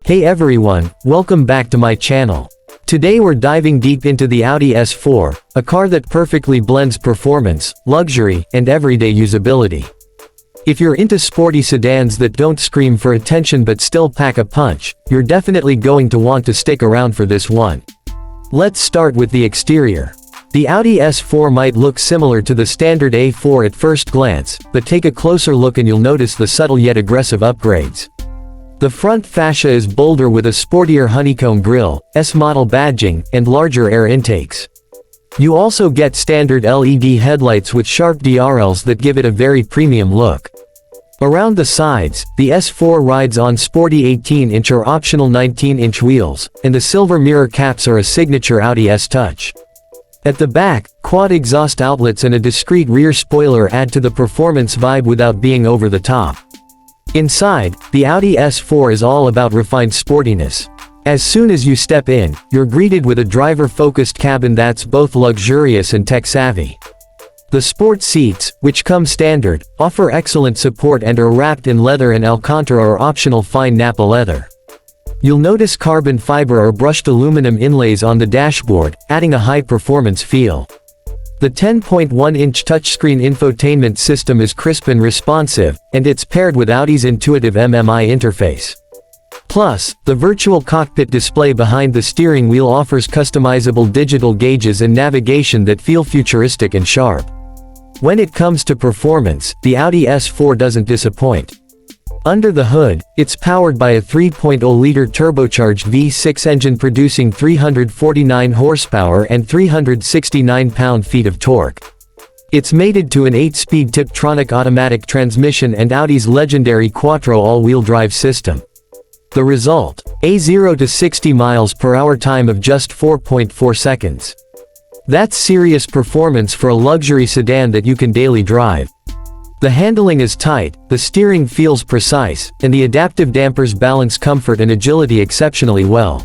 Hey everyone, welcome back to my channel. Today we're diving deep into the Audi S4, a car that perfectly blends performance, luxury, and everyday usability. If you're into sporty sedans that don't scream for attention but still pack a punch, you're definitely going to want to stick around for this one. Let's start with the exterior. The Audi S4 might look similar to the standard A4 at first glance, but take a closer look and you'll notice the subtle yet aggressive upgrades. The front fascia is bolder with a sportier honeycomb grille, S-model badging, and larger air intakes. You also get standard LED headlights with sharp DRLs that give it a very premium look. Around the sides, the S4 rides on sporty 18-inch or optional 19-inch wheels, and the silver mirror caps are a signature Audi S touch. At the back, quad exhaust outlets and a discreet rear spoiler add to the performance vibe without being over the top. Inside, the Audi S4 is all about refined sportiness. As soon as you step in, you're greeted with a driver-focused cabin that's both luxurious and tech-savvy. The sport seats, which come standard, offer excellent support and are wrapped in leather and Alcantara or optional fine Napa leather. You'll notice carbon fiber or brushed aluminum inlays on the dashboard, adding a high-performance feel. The 10.1-inch touchscreen infotainment system is crisp and responsive, and it's paired with Audi's intuitive MMI interface. Plus, the virtual cockpit display behind the steering wheel offers customizable digital gauges and navigation that feel futuristic and sharp. When it comes to performance, the Audi S4 doesn't disappoint. Under the hood, it's powered by a 3.0-liter turbocharged V6 engine producing 349 horsepower and 369 pound-feet of torque. It's mated to an 8-speed Tiptronic automatic transmission and Audi's legendary Quattro all-wheel drive system. The result? A 0 to 60 miles per hour time of just 4.4 seconds. That's serious performance for a luxury sedan that you can daily drive. The handling is tight, the steering feels precise, and the adaptive dampers balance comfort and agility exceptionally well.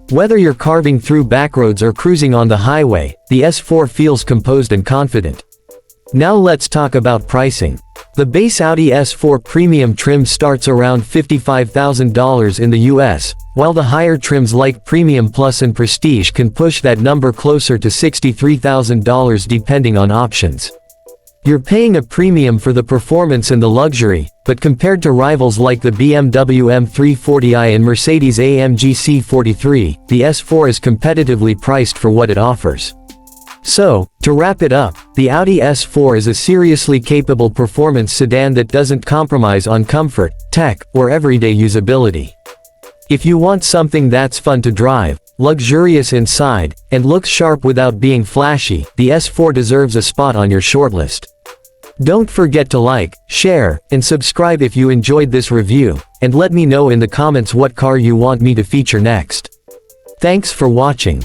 Whether you're carving through backroads or cruising on the highway, the S4 feels composed and confident. Now let's talk about pricing. The base Audi S4 premium trim starts around $55,000 in the US, while the higher trims like Premium Plus and Prestige can push that number closer to $63,000 depending on options. You're paying a premium for the performance and the luxury, but compared to rivals like the BMW M340i and Mercedes-AMG C43, the S4 is competitively priced for what it offers. So, to wrap it up, the Audi S4 is a seriously capable performance sedan that doesn't compromise on comfort, tech, or everyday usability. If you want something that's fun to drive, luxurious inside, and looks sharp without being flashy, the S4 deserves a spot on your shortlist. Don't forget to like, share, and subscribe if you enjoyed this review, and let me know in the comments what car you want me to feature next. Thanks for watching.